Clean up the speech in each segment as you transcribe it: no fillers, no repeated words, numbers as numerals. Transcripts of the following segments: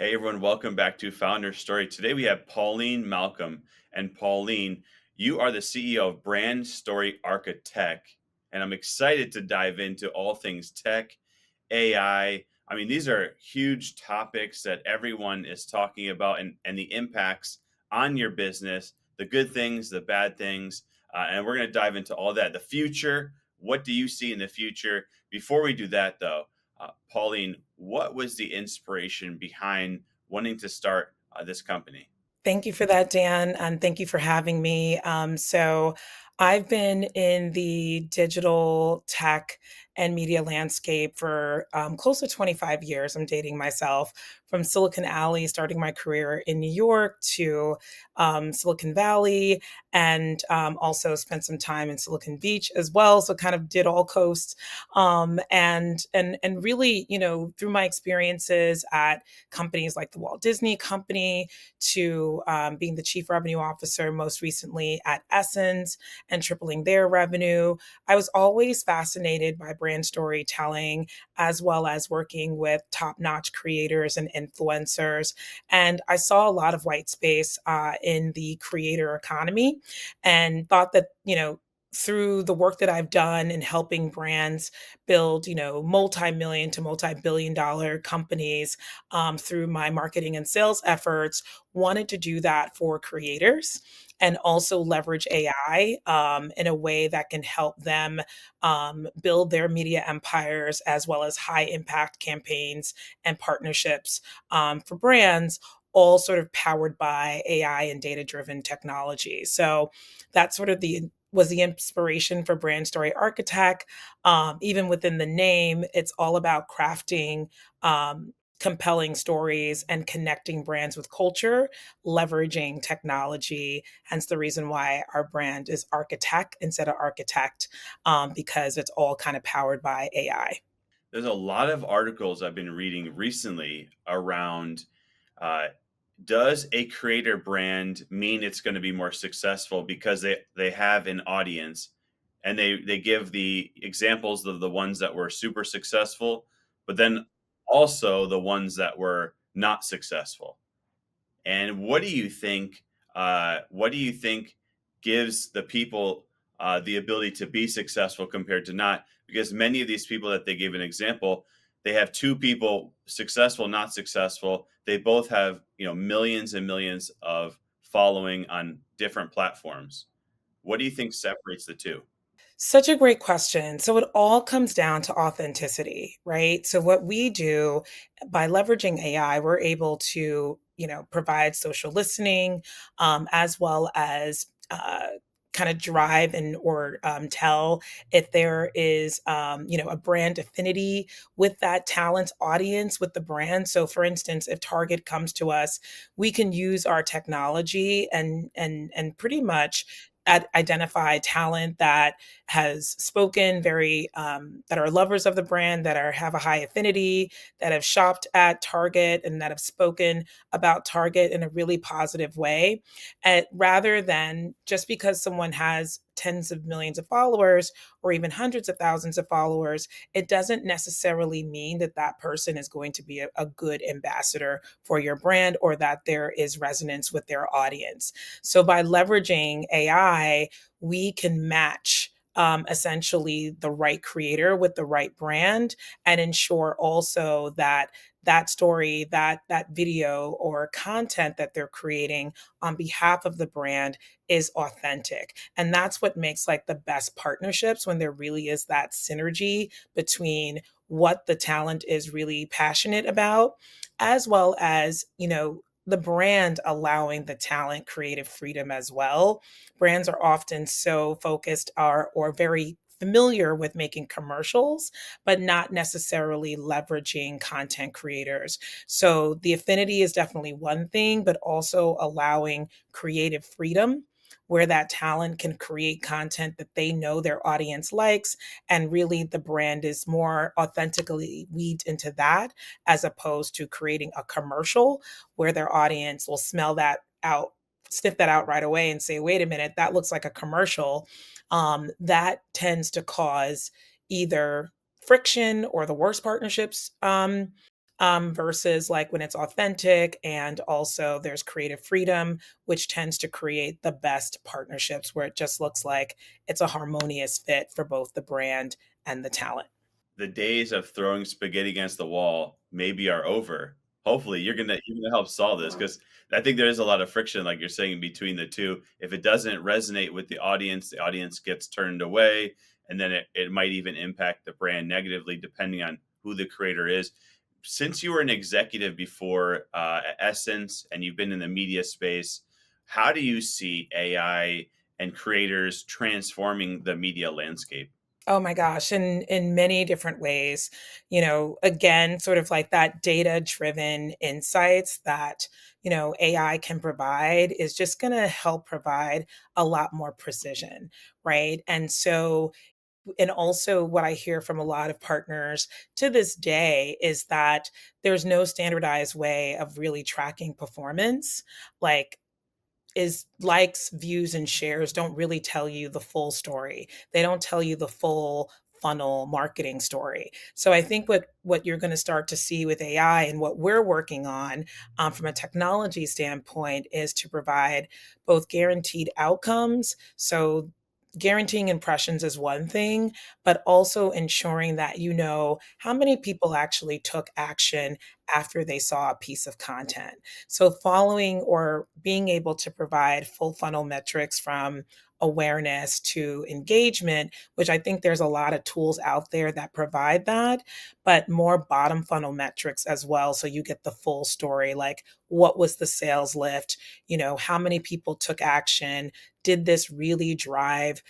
Hey everyone, welcome back to Founder Story. Today we have Pauline Malcolm. And Pauline, you are the CEO of Brand Story Architect. And I'm excited to dive into all things tech, AI. I mean, these are huge topics that everyone is talking about and the impacts on your business, the good things, the bad things. And we're going to dive into all that. The future, what do you see in the future? Before we do that, though, Pauline, what was the inspiration behind wanting to start this company? Thank you for that, Dan, and thank you for having me. I've been in the digital tech and media landscape for close to 25 years. I'm dating myself from Silicon Alley, starting my career in New York to Silicon Valley, and also spent some time in Silicon Beach as well. So kind of did all coasts, and really, through my experiences at companies like the Walt Disney Company to being the chief revenue officer most recently at Essence and tripling their revenue. I was always fascinated by brand storytelling as well as working with top notch creators and influencers. And I saw a lot of white space in the creator economy and thought that, through the work that I've done in helping brands build, multi-million to multi-billion dollar companies through my marketing and sales efforts, wanted to do that for creators and also leverage AI in a way that can help them build their media empires as well as high impact campaigns and partnerships for brands, all sort of powered by AI and data driven technology. So that's sort of the inspiration for Brand Story Architect. Even within the name, it's all about crafting compelling stories and connecting brands with culture, leveraging technology. Hence the reason why our brand is Architect instead of Architect, because it's all kind of powered by AI. There's a lot of articles I've been reading recently around uh, does a creator brand mean it's going to be more successful because they have an audience, and they give the examples of the ones that were super successful, but then also the ones that were not successful. And what do you think gives the people the ability to be successful compared to not? Because many of these people that they gave an example, they have two people successful, not successful. They both have millions and millions of following on different platforms. What do you think separates the two? Such a great question. So it all comes down to authenticity, right? So what we do by leveraging AI, we're able to, provide social listening, as well as kind of drive and or tell if there is, a brand affinity with that talent audience with the brand. So, for instance, if Target comes to us, we can use our technology and pretty much identify talent that has spoken very that are lovers of the brand, that are have a high affinity, that have shopped at Target and that have spoken about Target in a really positive way, rather than just because someone has tens of millions of followers or even hundreds of thousands of followers, it doesn't necessarily mean that that person is going to be a good ambassador for your brand or that there is resonance with their audience. So by leveraging AI, we can match essentially the right creator with the right brand and ensure also that that story, that video or content that they're creating on behalf of the brand is authentic. And that's what makes like the best partnerships, when there really is that synergy between what the talent is really passionate about, as well as, the brand allowing the talent creative freedom as well. Brands are often so focused or very familiar with making commercials, but not necessarily leveraging content creators. So the affinity is definitely one thing, but also allowing creative freedom where that talent can create content that they know their audience likes. And really, the brand is more authentically weaved into that as opposed to creating a commercial where their audience will smell that out, sniff that out right away and say, wait a minute, that looks like a commercial. That tends to cause either friction or the worst partnerships versus like when it's authentic, and also there's creative freedom, which tends to create the best partnerships where it just looks like it's a harmonious fit for both the brand and the talent. The days of throwing spaghetti against the wall maybe are over. Hopefully, you're gonna help solve this because I think there is a lot of friction, like you're saying, between the 2. If it doesn't resonate with the audience gets turned away, and then it might even impact the brand negatively depending on who the creator is. Since you were an executive before, at Essence, and you've been in the media space, how do you see AI and creators transforming the media landscape? Oh my gosh, in many different ways. Again, sort of like that data-driven insights that, AI can provide is just gonna help provide a lot more precision, right? And also what I hear from a lot of partners to this day is that there's no standardized way of really tracking performance. Like, is likes, views, and shares don't really tell you the full story. They don't tell you the full funnel marketing story. So I think what you're going to start to see with AI and what we're working on, from a technology standpoint, is to provide both guaranteed outcomes. So guaranteeing impressions is one thing, but also ensuring that you know how many people actually took action after they saw a piece of content. So, following or being able to provide full funnel metrics from awareness to engagement, which I think there's a lot of tools out there that provide that, but more bottom funnel metrics as well. So, you get the full story, like what was the sales lift? How many people took action? Did this really drive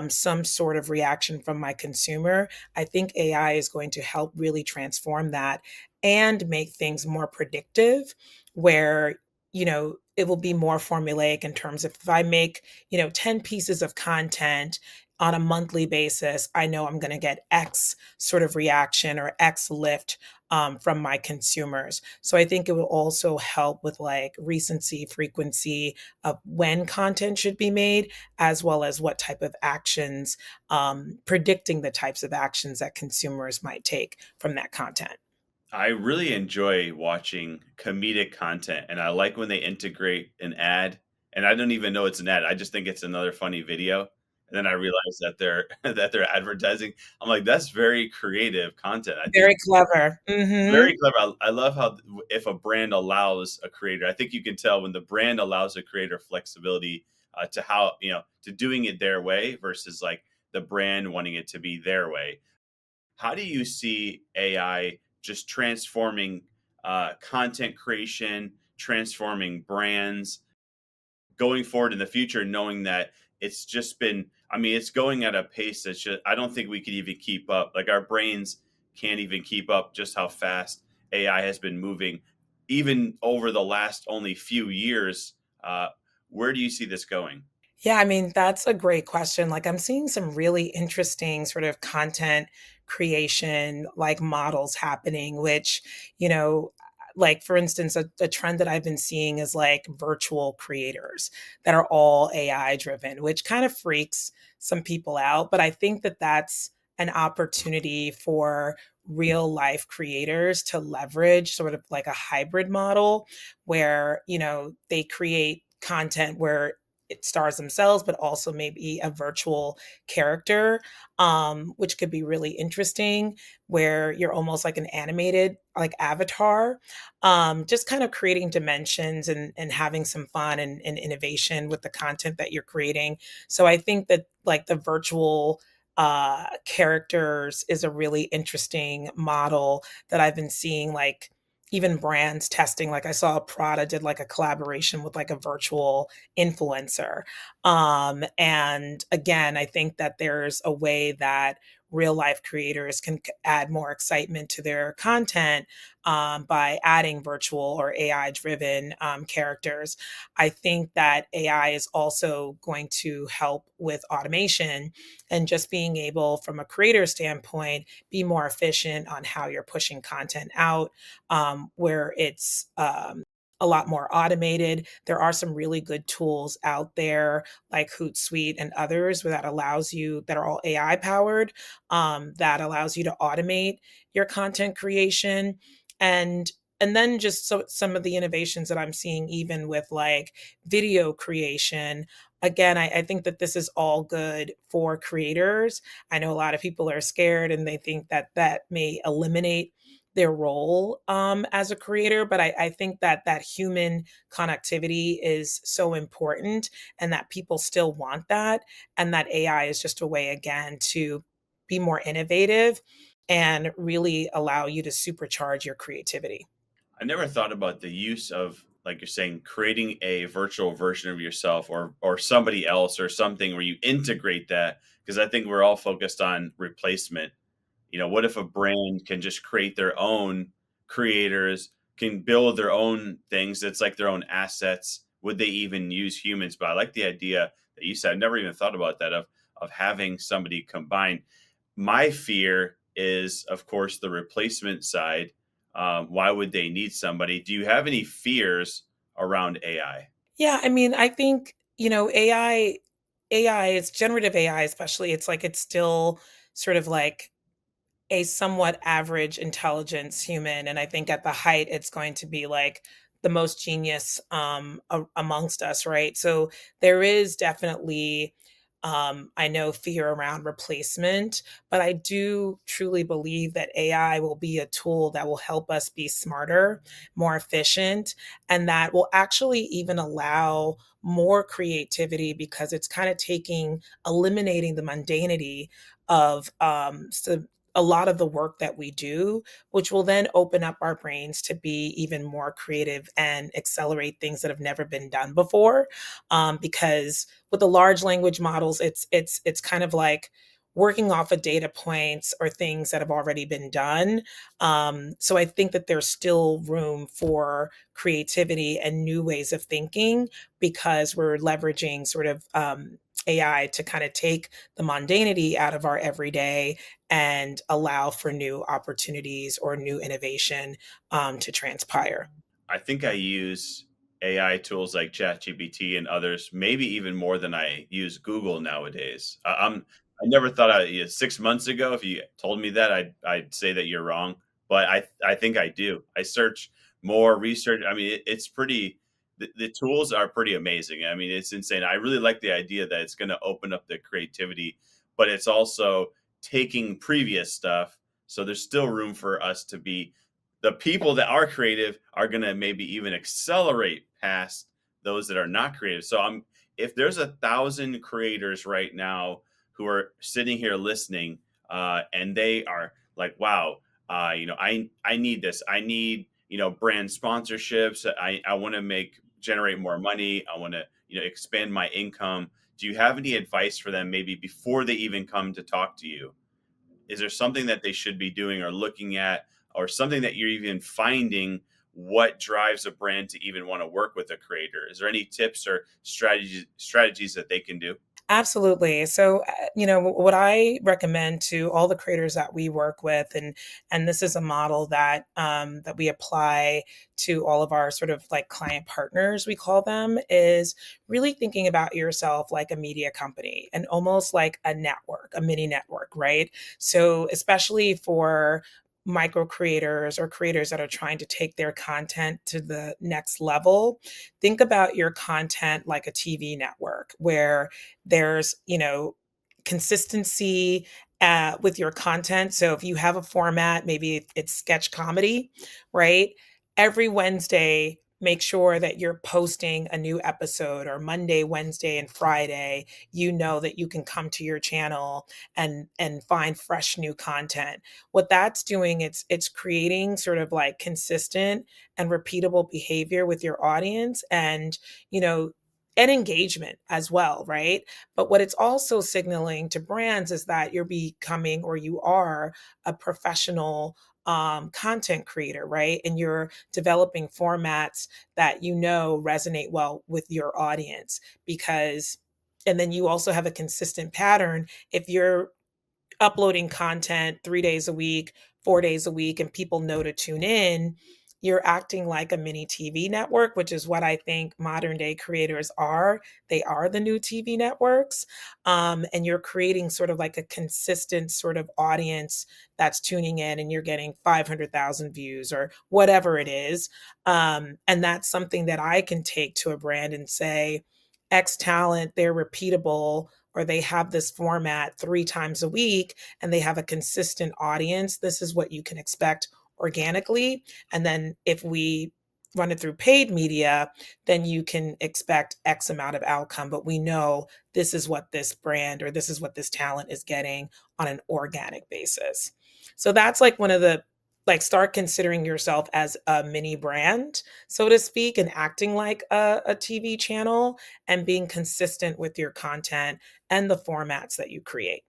some sort of reaction from my consumer? I think AI is going to help really transform that and make things more predictive, where it will be more formulaic in terms of if I make 10 pieces of content on a monthly basis, I know I'm going to get X sort of reaction or X lift from my consumers. So I think it will also help with like recency, frequency of when content should be made, as well as what type of actions, predicting the types of actions that consumers might take from that content. I really enjoy watching comedic content, and I like when they integrate an ad, and I don't even know it's an ad. I just think it's another funny video, and then I realize that they're that they're advertising. I'm like, that's very creative content. I think Very clever. Mhm. very clever. I love how if a brand allows a creator, I think you can tell when the brand allows a creator flexibility to how to doing it their way versus like the brand wanting it to be their way. How do you see AI just transforming content creation, transforming brands going forward in the future, knowing that it's just been, I mean, it's going at a pace that's just, I don't think we could even keep up. Like our brains can't even keep up just how fast AI has been moving, even over the last only few years. Uh, where do you see this going? Yeah, I mean, that's a great question. Like, I'm seeing some really interesting sort of content creation, like models happening, which, you know, like for instance, a trend that I've been seeing is like virtual creators that are all AI driven, which kind of freaks some people out. But I think that that's an opportunity for real life creators to leverage sort of like a hybrid model where, they create content where it stars themselves, but also maybe a virtual character, which could be really interesting, where you're almost like an animated like avatar, just kind of creating dimensions and having some fun and innovation with the content that you're creating. So I think that like the virtual characters is a really interesting model that I've been seeing, like even brands testing. Like I saw Prada did like a collaboration with like a virtual influencer. And again, I think that there's a way that real life creators can add more excitement to their content, by adding virtual or AI driven characters. I think that AI is also going to help with automation and just being able, from a creator standpoint, be more efficient on how you're pushing content out, where it's a lot more automated. There are some really good tools out there like Hootsuite and others that allows you, that are all AI powered, that allows you to automate your content creation. and and then just some of the innovations that I'm seeing even with like video creation. Again, I think that this is all good for creators. I know a lot of people are scared and they think that that may eliminate their role as a creator, but I think that that human connectivity is so important and that people still want that, and that AI is just a way again to be more innovative and really allow you to supercharge your creativity. I never thought about the use of, like you're saying, creating a virtual version of yourself or somebody else or something where you integrate that, because I think we're all focused on replacement. What if a brand can just create their own creators, can build their own things that's like their own assets? Would they even use humans? But I like the idea that you said. I never even thought about that of having somebody combine. My fear is, of course, the replacement side. Why would they need somebody? Do you have any fears around AI? Yeah, I mean, I think, AI, it's generative AI especially, it's like it's still sort of like a somewhat average intelligence human, and I think at the height it's going to be like the most genius amongst us, right? So there is definitely I know fear around replacement, but I do truly believe that AI will be a tool that will help us be smarter, more efficient, and that will actually even allow more creativity because it's kind of eliminating the mundanity of a lot of the work that we do, which will then open up our brains to be even more creative and accelerate things that have never been done before. Because with the large language models, it's kind of like working off of data points or things that have already been done. So I think that there's still room for creativity and new ways of thinking because we're leveraging sort of AI to kind of take the mundanity out of our everyday and allow for new opportunities or new innovation to transpire. I think I use AI tools like ChatGPT and others, maybe even more than I use Google nowadays. I never thought 6 months ago, if you told me that, I'd say that you're wrong, but I think I do. I search more research. I mean, it's pretty. The tools are pretty amazing. I mean, it's insane. I really like the idea that it's going to open up the creativity, but it's also taking previous stuff. So there's still room for us to be the people that are creative are going to maybe even accelerate past those that are not creative. So if there's 1,000 creators right now who are sitting here listening, and they are like, wow, I need this. I need, brand sponsorships. I want to generate more money. I want to, expand my income. Do you have any advice for them maybe before they even come to talk to you? Is there something that they should be doing or looking at, or something that you're even finding what drives a brand to even want to work with a creator? Is there any tips or strategies that they can do? Absolutely. So, what I recommend to all the creators that we work with, and this is a model that that we apply to all of our sort of like client partners, we call them, is really thinking about yourself like a media company and almost like a network, a mini network, right? So, especially for micro creators or creators that are trying to take their content to the next level, think about your content like a TV network where there's, consistency with your content. So if you have a format, maybe it's sketch comedy, right? Every Wednesday, make sure that you're posting a new episode, or Monday, Wednesday, and Friday. You know that you can come to your channel and find fresh new content. What that's doing, it's creating sort of like consistent and repeatable behavior with your audience, you know and engagement as well, right? But what it's also signaling to brands is that you're becoming, or you are, a professional content creator, right? And you're developing formats that resonate well with your audience. Because and then you also have a consistent pattern. If you're uploading content 3 days a week, 4 days a week, and people know to tune in, you're acting like a mini TV network, which is what I think modern day creators are. They are the new TV networks. And you're creating sort of like a consistent sort of audience that's tuning in, and you're getting 500,000 views or whatever it is. And that's something that I can take to a brand and say, X talent, they're repeatable, or they have this format 3 times a week and they have a consistent audience. This is what you can expect organically. And then if we run it through paid media, then you can expect X amount of outcome. But we know this is what this brand or this is what this talent is getting on an organic basis. So that's like one of the, like, start considering yourself as a mini brand, so to speak, and acting like a TV channel and being consistent with your content and the formats that you create.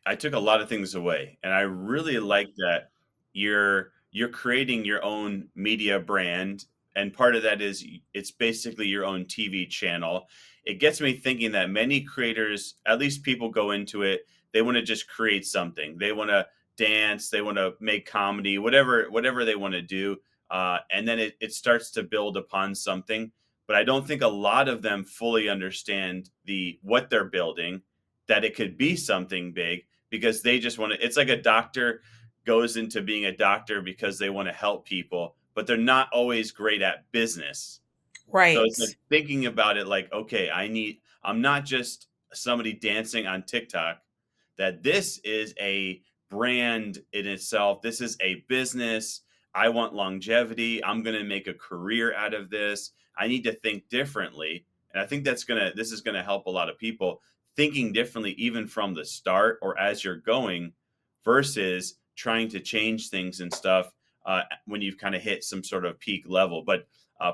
I took a lot of things away, and I really like that you're creating your own media brand, and part of that is it's basically your own TV channel. It gets me thinking that many creators, at least people go into it, they want to just create something. They want to dance, they want to make comedy, whatever they want to do, and then it starts to build upon something. But I don't think a lot of them fully understand the what they're building, that it could be something big because they just want to. It's like a doctor goes into being a doctor because they want to help people, but they're not always great at business. So Right. it's like thinking about it like, okay, I'm not just somebody dancing on TikTok, that this is a brand in itself. This is a business. I want longevity. I'm going to make a career out of this. I need to think differently. And I think this is going to help a lot of people thinking differently, even from the start or as you're going, versus trying to change things and stuff when you've kind of hit some sort of peak level. But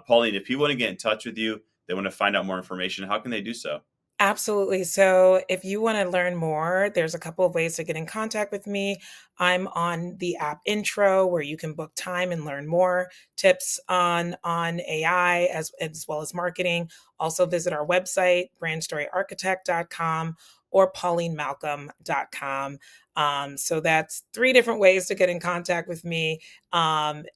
Pauline, if people want to get in touch with you, they want to find out more information, how can they do so? Absolutely. So, if you want to learn more, there's a couple of ways to get in contact with me. I'm on the app Intro, where you can book time and learn more tips on AI as well as marketing. Also, visit our website, brandstoryarchitect.com or paulinemalcolm.com. So that's 3 different ways to get in contact with me.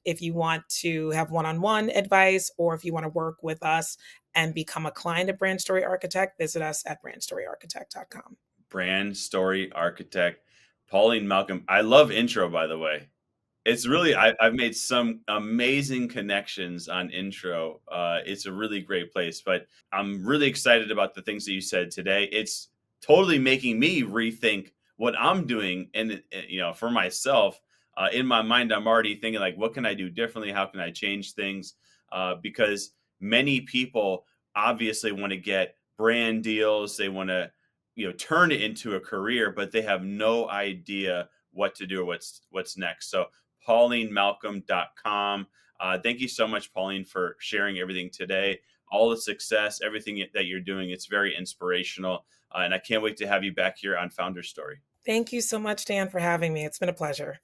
If you want to have one-on-one advice, or if you want to work with us and become a client of Brand Story Architect, visit us at brandstoryarchitect.com. Brand story architect, Pauline Malcolm. I love Intro, by the way. It's really I've made some amazing connections on Intro. It's a really great place, but I'm really excited about the things that you said today. It's totally making me rethink what I'm doing, and for myself. In my mind, I'm already thinking like, what can I do differently? How can I change things? Because many people obviously want to get brand deals. They want to, turn it into a career, but they have no idea what to do or what's next. So paulinemalcolm.com. Thank you so much, Pauline, for sharing everything today. All the success, everything that you're doing. It's very inspirational. And I can't wait to have you back here on Founder Story. Thank you so much, Dan, for having me. It's been a pleasure.